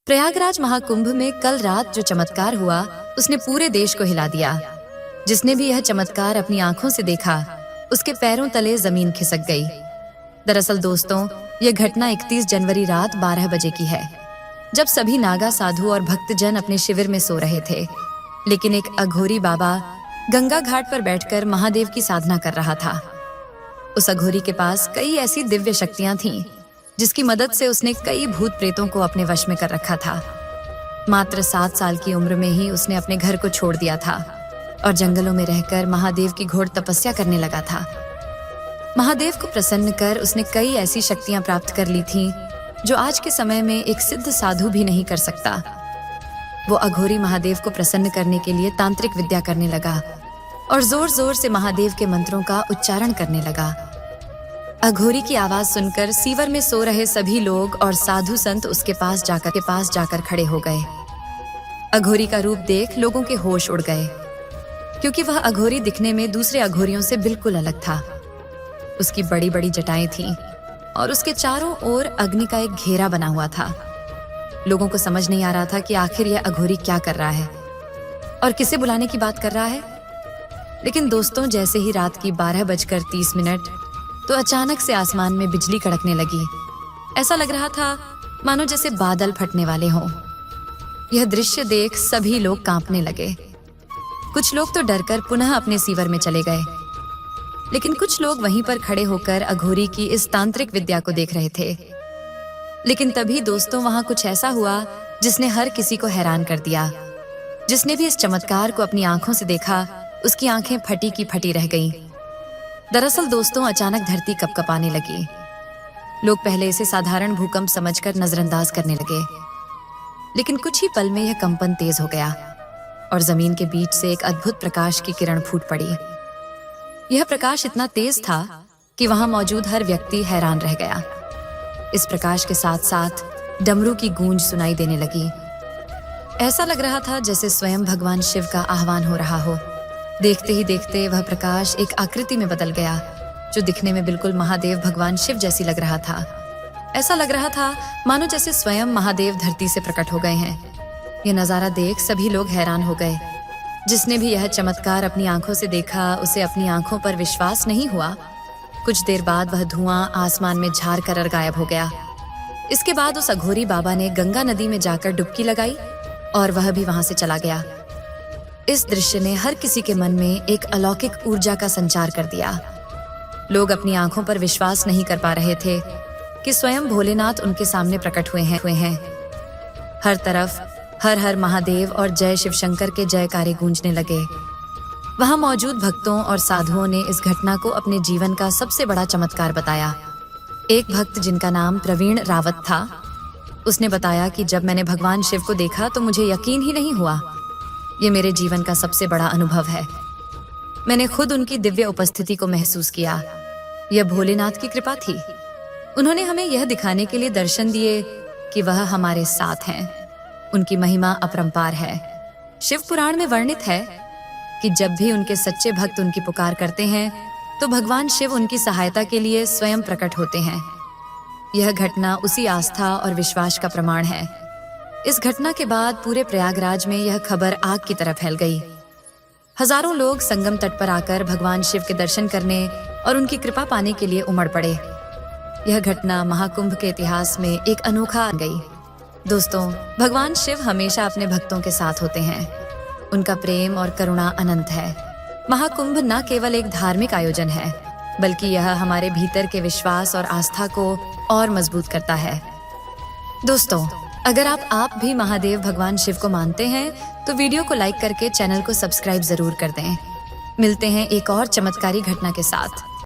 प्रयागराज महाकुंभ में कल रात जो चमत्कार हुआ उसने पूरे देश को हिला दिया। जिसने भी यह चमत्कार अपनी आंखों से देखा उसके पैरों तले जमीन खिसक गई। दरअसल दोस्तों, यह घटना 31 जनवरी रात 12 बजे की है, जब सभी नागा साधु और भक्तजन अपने शिविर में सो रहे थे। लेकिन एक अघोरी बाबा गंगा घाट पर बैठकर महादेव की साधना कर रहा था। उस अघोरी के पास कई ऐसी दिव्य शक्तियां थीं जिसकी मदद से उसने कई भूत प्रेतों को अपने वश में कर रखा था। मात्र 7 साल की उम्र में ही उसने अपने घर को छोड़ दिया था और जंगलों में रहकर महादेव की घोर तपस्या करने लगा था। महादेव को प्रसन्न कर उसने कई ऐसी शक्तियां प्राप्त कर ली थीं जो आज के समय में एक सिद्ध साधु भी नहीं कर सकता। वो अघोरी महादेव को प्रसन्न करने के लिए तांत्रिक विद्या करने लगा और जोर जोर से महादेव के मंत्रों का उच्चारण करने लगा। अघोरी की आवाज सुनकर सीवर में सो रहे सभी लोग और साधु संत उसके पास जाकर खड़े हो गए। अघोरी का रूप देख लोगों के होश उड़ गए, क्योंकि वह अघोरी दिखने में दूसरे अघोरियों से बिल्कुल अलग था। उसकी बड़ी बड़ी जटाएं थीं और उसके चारों ओर अग्नि का एक घेरा बना हुआ था। लोगों को समझ नहीं आ रहा था कि आखिर यह अघोरी क्या कर रहा है और किसे बुलाने की बात कर रहा है। लेकिन दोस्तों, जैसे ही रात की 12:30 तो अचानक से आसमान में बिजली कड़कने लगी। ऐसा लग रहा था मानो जैसे बादल फटने वाले हों। यह दृश्य देख सभी लोग कांपने लगे। कुछ लोग तो डरकर पुनः अपने सीवर में चले गए, लेकिन कुछ लोग वहीं पर खड़े होकर अघोरी की इस तांत्रिक विद्या को देख रहे थे। लेकिन तभी दोस्तों, वहां कुछ ऐसा हुआ जिसने हर किसी को हैरान कर दिया। जिसने भी इस चमत्कार को अपनी आंखों से देखा उसकी आंखें फटी की फटी रह गईं। दरअसल दोस्तों, अचानक धरती कपकपाने लगी। लोग पहले इसे साधारण भूकंप समझकर नजरअंदाज करने लगे, लेकिन कुछ ही पल में यह कंपन तेज हो गया और जमीन के बीच से एक अद्भुत प्रकाश की किरण फूट पड़ी। यह प्रकाश इतना तेज था कि वहां मौजूद हर व्यक्ति हैरान रह गया। इस प्रकाश के साथ साथ डमरू की गूंज सुनाई देने लगी। ऐसा लग रहा था जैसे स्वयं भगवान शिव का आह्वान हो रहा हो। देखते ही देखते वह प्रकाश एक आकृति में बदल गया, जो दिखने में बिल्कुल महादेव भगवान शिव जैसी लग रहा था। ऐसा लग रहा था मानो जैसे स्वयं महादेव धरती से प्रकट हो गए हैं। यह नजारा देख सभी लोग हैरान हो गए। जिसने भी यह चमत्कार अपनी आंखों से देखा उसे अपनी आंखों पर विश्वास नहीं हुआ। कुछ देर बाद वह धुआं आसमान में झार कर गायब हो गया। इसके बाद उस अघोरी बाबा ने गंगा नदी में जाकर डुबकी लगाई और वह भी वहां से चला गया। इस दृश्य ने हर किसी के मन में एक अलौकिक ऊर्जा का संचार कर दिया। लोग अपनी आंखों पर विश्वास नहीं कर पा रहे थे कि स्वयं भोलेनाथ उनके सामने प्रकट हुए हैं। हर तरफ हर हर महादेव और जय शिव शंकर के जयकारे गूंजने लगे। वहां मौजूद भक्तों और साधुओं ने इस घटना को अपने जीवन का सबसे बड़ा चमत्कार बताया। एक भक्त जिनका नाम प्रवीण रावत था, उसने बताया कि जब मैंने भगवान शिव को देखा तो मुझे यकीन ही नहीं हुआ। ये मेरे जीवन का सबसे बड़ा अनुभव है। मैंने खुद उनकी दिव्य उपस्थिति को महसूस किया। यह भोलेनाथ की कृपा थी। उन्होंने हमें यह दिखाने के लिए दर्शन दिए कि वह हमारे साथ हैं। उनकी महिमा अपरंपार है। शिव पुराण में वर्णित है कि जब भी उनके सच्चे भक्त उनकी पुकार करते हैं तो भगवान शिव उनकी सहायता के लिए स्वयं प्रकट होते हैं। यह घटना उसी आस्था और विश्वास का प्रमाण है। इस घटना के बाद पूरे प्रयागराज में यह खबर आग की तरह फैल गई। हजारों लोग संगम तट पर आकर भगवान शिव के दर्शन करने और उनकी कृपा पाने के लिए उमड़ पड़े। यह घटना महाकुंभ के इतिहास में एक अनोखा बन गई। दोस्तों, भगवान शिव हमेशा अपने भक्तों के साथ होते हैं। उनका प्रेम और करुणा अनंत है। महाकुंभ न केवल एक धार्मिक आयोजन है, बल्कि यह हमारे भीतर के विश्वास और आस्था को और मजबूत करता है। दोस्तों, अगर आप भी महादेव भगवान शिव को मानते हैं तो वीडियो को लाइक करके चैनल को सब्सक्राइब जरूर कर दें। मिलते हैं एक और चमत्कारी घटना के साथ।